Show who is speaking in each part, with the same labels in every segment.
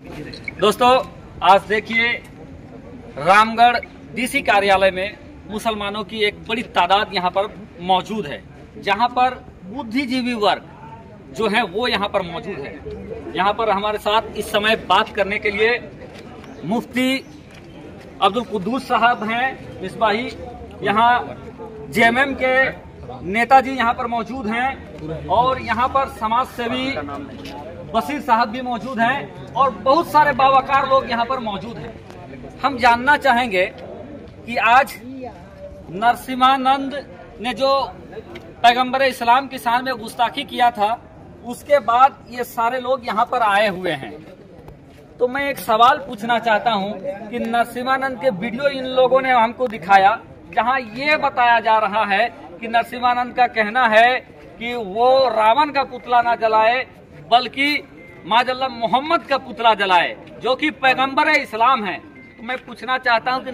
Speaker 1: दोस्तों, आज देखिए रामगढ़ डीसी कार्यालय में मुसलमानों की एक बड़ी तादाद यहाँ पर मौजूद है, जहाँ पर बुद्धिजीवी वर्ग जो है वो यहाँ पर मौजूद है। यहाँ पर हमारे साथ इस समय बात करने के लिए मुफ्ती अब्दुल कुद्दूस साहब हैं मिसबाही, यहाँ जेएमएम के नेताजी यहाँ पर मौजूद हैं और यहाँ पर समाज सेवी बशीर साहब भी मौजूद हैं और बहुत सारे बावकार लोग यहाँ पर मौजूद हैं। हम जानना चाहेंगे कि आज नरसिम्हानंद ने जो पैगंबर इस्लाम की शान में गुस्ताखी किया था, उसके बाद ये सारे लोग यहाँ पर आए हुए हैं। तो मैं एक सवाल पूछना चाहता हूँ कि नरसिम्हानंद के वीडियो इन लोगों ने हमको दिखाया, जहाँ ये बताया जा रहा है कि नरसिम्हानंद का कहना है कि वो रावण का पुतला ना जलाए बल्कि माजल्ला मोहम्मद का पुतला जलाए, जो कि पैगंबर इस्लाम है। तो मैं पूछना चाहता हूं कि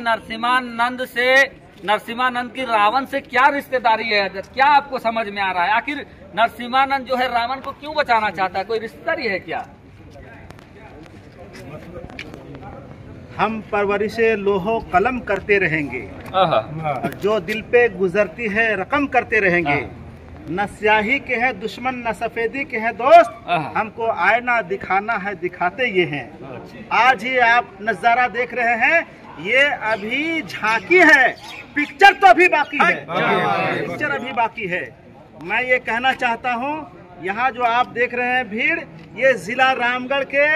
Speaker 1: नरसिम्हानंद की रावण से क्या रिश्तेदारी है, क्या आपको समझ में आ रहा है? आखिर नरसिम्हानंद जो है रावण को क्यों बचाना चाहता है? कोई रिश्तेदारी है क्या?
Speaker 2: हम परवरिशे लोहो कलम करते रहेंगे, जो दिल पे गुजरती है रकम करते रहेंगे। न स्याही के है दुश्मन न सफेदी के है दोस्त, हमको आईना दिखाना है दिखाते ये हैं। आज ही आप नजारा देख रहे हैं, ये अभी झांकी है, पिक्चर तो अभी बाकी है, पिक्चर अभी बाकी है। मैं ये कहना चाहता हूँ, यहाँ जो आप देख रहे हैं भीड़, ये जिला रामगढ़ के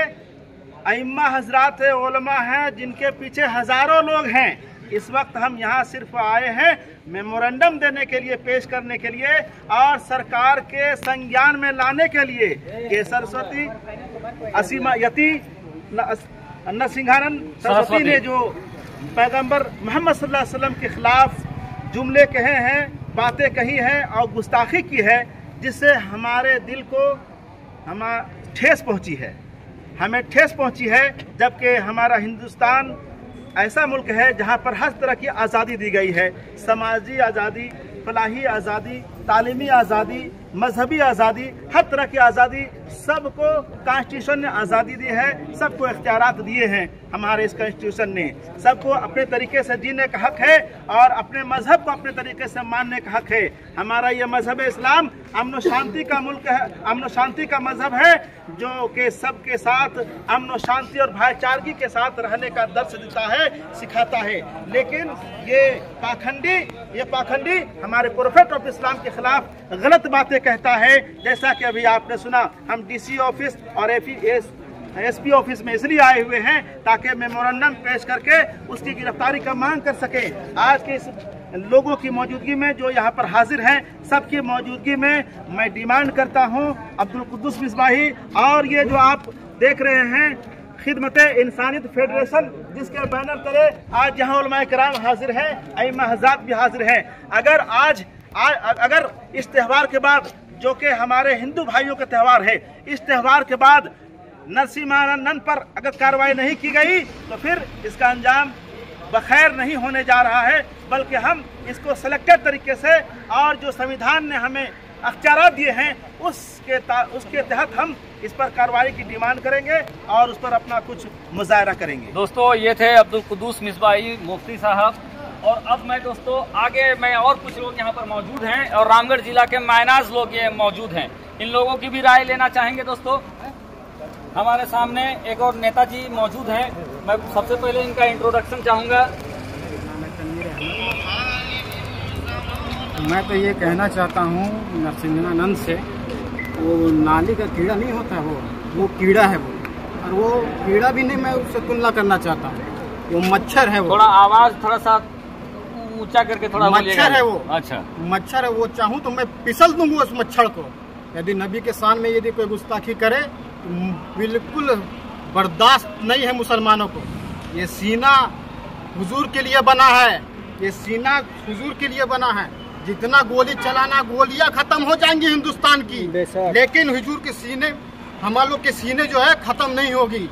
Speaker 2: अइम्मा हजरात है, उलमा हैं, जिनके पीछे हजारों लोग हैं। इस वक्त हम यहाँ सिर्फ आए हैं मेमोरेंडम देने के लिए, पेश करने के लिए और सरकार के संज्ञान में लाने के लिए कि सरस्वती असीमा यति नरसिम्हानंद सरस्वती ने जो पैगंबर मोहम्मद सल्लल्लाहु अलैहि वसल्लम के खिलाफ जुमले कहे हैं, बातें कही हैं और गुस्ताखी की है, जिससे हमारे दिल को ठेस पहुंची है, हमें ठेस पहुंची है। जबकि हमारा हिंदुस्तान ऐसा मुल्क है जहां पर हर तरह की आज़ादी दी गई है, समाजी आज़ादी, फलाही आज़ादी, तालीमी आज़ादी, मजहबी आज़ादी, हर तरह की आज़ादी, सबको कॉन्स्टिट्यूशन ने आज़ादी दी है, सबको इख्तियारात दिए हैं हमारे इस कॉन्स्टिट्यूशन ने। सबको अपने तरीके से जीने का हक है और अपने मजहब को अपने तरीके से मानने का हक है। हमारा ये मजहब इस्लाम अमन शांति का मुल्क है, अमन शांति का मजहब है, जो कि सबके साथ अमन शांति और भाईचारगी के साथ रहने का दर्श देता है, सिखाता है। लेकिन ये पाखंडी हमारे प्रोफेट ऑफ इस्लाम के खिलाफ गलत बातें कहता है। जैसा कि अभी आपने सुना, हम डीसी ऑफिस और एसपी ऑफिस में इसलिए आए हुए हैं ताकि मेमोरेंडम पेश करके उसकी गिरफ्तारी का मांग कर सके। आज के इस लोगों की मौजूदगी में जो यहाँ पर हाजिर हैं, सबकी मौजूदगी में मैं डिमांड करता हूँ अब्दुल कुद्दूस मिसबाही और ये जो आप देख रहे हैं खिदमते इंसानियत फेडरेशन, जिसके बैनर तले आज यहाँ उलमाए किराम हाजिर हैं, अइम्मा हज़रात भी हाजिर हैं। अगर इस त्यौहार के बाद, जो कि हमारे हिंदू भाइयों का त्यौहार है, इस त्यौहार के बाद नरसिम्हानंद पर अगर कार्रवाई नहीं की गई तो फिर इसका अंजाम बखैर नहीं होने जा रहा है, बल्कि हम इसको सिलेक्टेड तरीके से और जो संविधान ने हमें अख्तियारात दिए हैं उसके तहत हम इस पर कार्रवाई की डिमांड करेंगे और उस पर अपना कुछ मुजाहरा करेंगे।
Speaker 1: दोस्तों, ये थे अब्दुल कुद्दूस मिसबाही मुफ्ती साहब। और अब मैं दोस्तों आगे और कुछ लोग यहाँ पर मौजूद हैं और रामगढ़ जिला के मायनाज लोग ये मौजूद हैं, इन लोगों की भी राय लेना चाहेंगे। दोस्तों, हमारे सामने एक और नेताजी मौजूद हैं, मैं सबसे पहले इनका इंट्रोडक्शन चाहूँगा।
Speaker 3: मैं तो ये कहना चाहता हूँ नरसिम्हानंद से, वो नाली का कीड़ा नहीं होता, वो कीड़ा है वो, और वो कीड़ा भी नहीं मैं उससे तुलना करना चाहता हूँ, वो मच्छर है। वो थोड़ा
Speaker 1: आवाज़ थोड़ा सा ऊंचा करके थोड़ा
Speaker 3: मच्छर है वो।
Speaker 1: अच्छा,
Speaker 3: मच्छर है वो। चाहूँ तो मैं फिसल दूंगा उस मच्छर को। यदि नबी के शान में यदि कोई गुस्ताखी करे तो बिल्कुल बर्दाश्त नहीं है मुसलमानों को। ये सीना हुजूर के लिए बना है, ये सीना हुजूर के लिए बना है। जितना गोली चलाना, गोलियां खत्म हो जाएंगी हिंदुस्तान की, लेकिन हुजूर के सीने, हम लोग के सीने जो है खत्म नहीं होगी।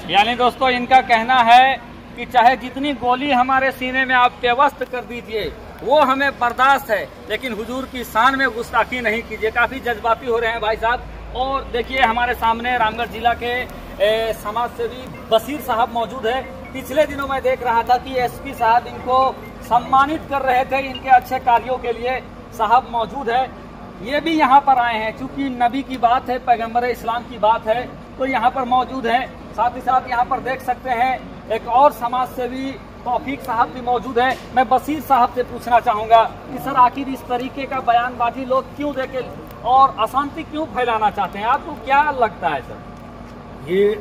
Speaker 1: यानी दोस्तों, इनका कहना है कि चाहे जितनी गोली हमारे सीने में आप व्यवस्थ कर दीजिए, वो हमें बर्दाश्त है, लेकिन हुजूर की शान में गुस्ताखी नहीं कीजिए। काफी जज्बाती हो रहे हैं भाई साहब। और देखिए हमारे सामने रामगढ़ जिला के समाज सेवी बशीर साहब मौजूद है। पिछले दिनों मैं देख रहा था कि एसपी साहब इनको सम्मानित कर रहे थे इनके अच्छे कार्यों के लिए। साहब मौजूद है, ये भी यहाँ पर आए हैं, चूंकि नबी की बात है, पैगंबर इस्लाम की बात है, तो यहाँ पर मौजूद है। साथ ही साथ यहाँ पर देख सकते हैं एक और समाज सेवी तौफीक साहब भी मौजूद है। मैं बशीर साहब से पूछना चाहूंगा कि सर आखिर इस तरीके का बयानबाजी लोग क्यों देके और अशांति क्यों फैलाना चाहते हैं, आपको क्या लगता है सर?
Speaker 4: ये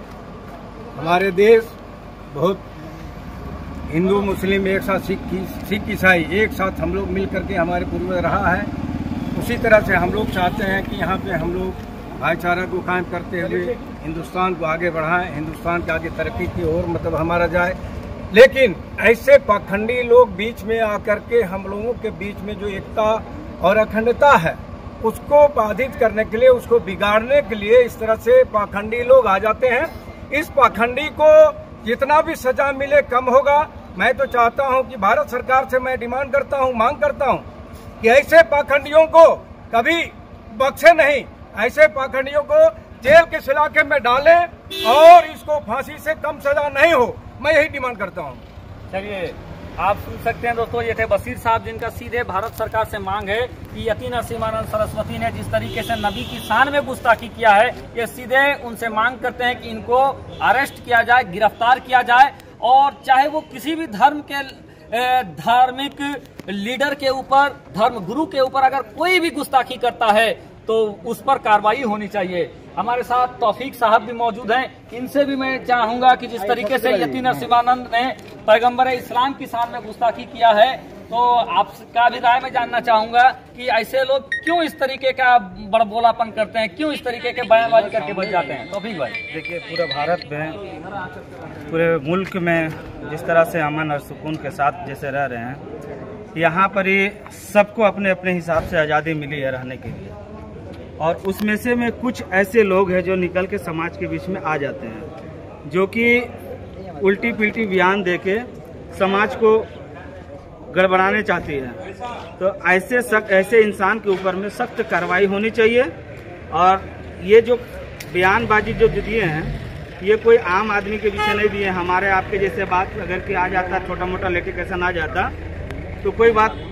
Speaker 4: हमारे देश बहुत हिंदू मुस्लिम एक साथ, सिख ईसाई एक साथ हम लोग मिल करके हमारे पूर्वज रहा है। उसी तरह से हम लोग चाहते हैं कि यहाँ पे हम लोग भाईचारा को कायम करते हुए हिंदुस्तान को आगे बढ़ाएं, हिंदुस्तान के आगे तरक्की की ओर मतलब हमारा जाए। लेकिन ऐसे पाखंडी लोग बीच में आकर के हम लोगों के बीच में जो एकता और अखंडता है उसको बाधित करने के लिए, उसको बिगाड़ने के लिए इस तरह से पाखंडी लोग आ जाते हैं। इस पाखंडी को जितना भी सजा मिले कम होगा। मैं तो चाहता हूं कि भारत सरकार से मैं डिमांड करता हूं, मांग करता हूं कि ऐसे पाखंडियों को कभी बख्शे नहीं, ऐसे पाखंडियों को जेल के सलाखे में डालें और इसको फांसी से कम सजा नहीं हो, मैं यही डिमांड करता हूं।
Speaker 1: चलिए, आप सुन सकते हैं दोस्तों, ये थे बशीर साहब जिनका सीधे भारत सरकार से मांग है कि यति नरसिम्हानंद सरस्वती ने जिस तरीके से नबी की शान में गुस्ताखी किया है, ये सीधे उनसे मांग करते हैं कि इनको अरेस्ट किया जाए, गिरफ्तार किया जाए, और चाहे वो किसी भी धर्म के धार्मिक लीडर के ऊपर, धर्म गुरु के ऊपर अगर कोई भी गुस्ताखी करता है तो उस पर कार्रवाई होनी चाहिए। हमारे साथ तौफीक साहब भी मौजूद हैं, इनसे भी मैं चाहूंगा कि जिस तरीके से यति नरसिम्हानंद ने पैगंबर इस्लाम की शान में गुस्ताखी किया है, तो आपका भी राय में जानना चाहूंगा कि ऐसे लोग क्यों इस तरीके का बड़बोलापन करते हैं, क्यों इस तरीके के बयानबाजी करके बच जाते हैं? तौफीक भाई,
Speaker 5: देखिए, पूरे भारत में, पूरे मुल्क में जिस तरह से अमन और सुकून के साथ जैसे रह रहे हैं, यहाँ पर ही सबको अपने अपने हिसाब से आज़ादी मिली है रहने के लिए, और उसमें से में कुछ ऐसे लोग हैं जो निकल के समाज के बीच में आ जाते हैं, जो कि उल्टी पिल्टी बयान देके समाज को गड़बड़ाने चाहती है। तो ऐसे इंसान के ऊपर में सख्त कार्रवाई होनी चाहिए। और ये जो बयानबाजी जो दिए हैं, ये कोई आम आदमी के पीछे नहीं दिए। हमारे आपके जैसे बात अगर कि आ जाता, छोटा मोटा लेके कैसा ना जाता, तो कोई बात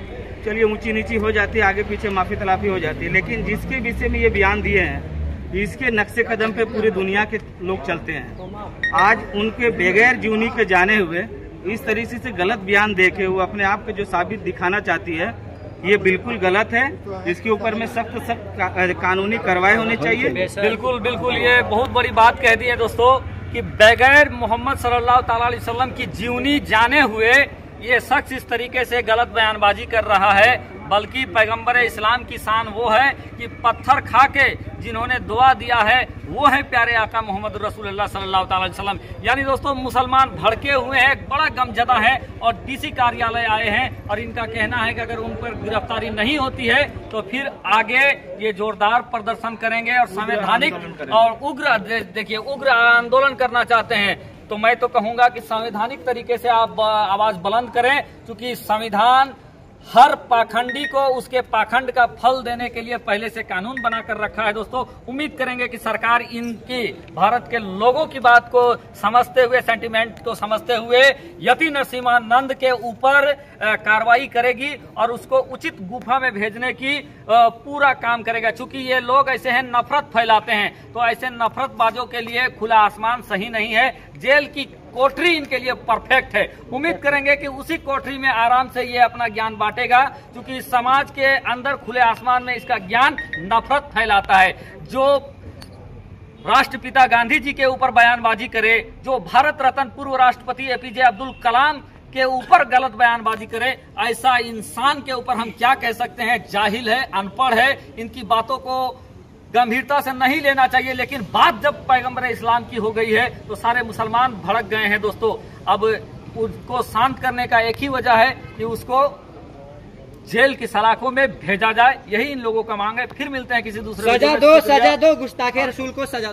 Speaker 5: चलिए ऊंची नीची हो जाती है, आगे पीछे माफी तलाफी हो जाती है। लेकिन जिसके विषय में ये बयान दिए हैं, इसके नक्शे कदम पे पूरी दुनिया के लोग चलते हैं। आज उनके बगैर जूनी के जाने हुए इस तरीके से गलत बयान देके वो अपने आप को जो साबित दिखाना चाहती है, ये बिल्कुल गलत है। इसके ऊपर में सख्त कानूनी कार्रवाई होनी चाहिए।
Speaker 1: बिल्कुल बिल्कुल, ये बहुत बड़ी बात कह दी है दोस्तों कि बगैर मोहम्मद सल्लल्लाहु अलैहि वसल्लम की जीवनी जाने हुए ये शख्स इस तरीके से गलत बयानबाजी कर रहा है। बल्कि पैगंबर इस्लाम की शान वो है कि पत्थर खा के जिन्होंने दुआ दिया है वो है प्यारे आका मोहम्मद रसूलुल्लाह सल्लल्लाहु अलैहि वसल्लम। यानी दोस्तों, मुसलमान भड़के हुए हैं, बड़ा गमजदा है और डीसी कार्यालय आए हैं, और इनका कहना है कि अगर उन पर गिरफ्तारी नहीं होती है तो फिर आगे ये जोरदार प्रदर्शन करेंगे और संवैधानिक और उग्र आंदोलन करना चाहते हैं। तो मैं तो कहूंगा कि संवैधानिक तरीके से आप आवाज बुलंद करें, क्योंकि संविधान हर पाखंडी को उसके पाखंड का फल देने के लिए पहले से कानून बनाकर रखा है। दोस्तों, उम्मीद करेंगे कि सरकार इनकी, भारत के लोगों की बात को समझते हुए, सेंटिमेंट को समझते हुए यति नरसिम्हानंद के ऊपर कार्रवाई करेगी और उसको उचित गुफा में भेजने की पूरा काम करेगा। चूंकि ये लोग ऐसे हैं, नफरत फैलाते हैं, तो ऐसे नफरतबाजों के लिए खुला आसमान सही नहीं है। जेल की कोठरी इनके लिए परफेक्ट है। उम्मीद करेंगे कि उसी कोठरी में आराम से ये अपना ज्ञान बांटेगा, क्योंकि समाज के अंदर खुले आसमान में इसका ज्ञान नफरत फैलाता है। जो राष्ट्रपिता गांधी जी के ऊपर बयानबाजी करे, जो भारत रत्न पूर्व राष्ट्रपति एपीजे अब्दुल कलाम के ऊपर गलत बयानबाजी करे, ऐसा इंसान के ऊपर हम क्या कह सकते हैं? जाहिल है, अनपढ़ है, इनकी बातों को गंभीरता से नहीं लेना चाहिए। लेकिन बात जब पैगंबर इस्लाम की हो गई है तो सारे मुसलमान भड़क गए हैं। दोस्तों, अब उसको शांत करने का एक ही वजह है कि उसको जेल की सलाखों में भेजा जाए। यही इन लोगों का मांग है। फिर मिलते हैं किसी दूसरे
Speaker 6: सजा दो गुस्ताखे रसूल को सजा दो।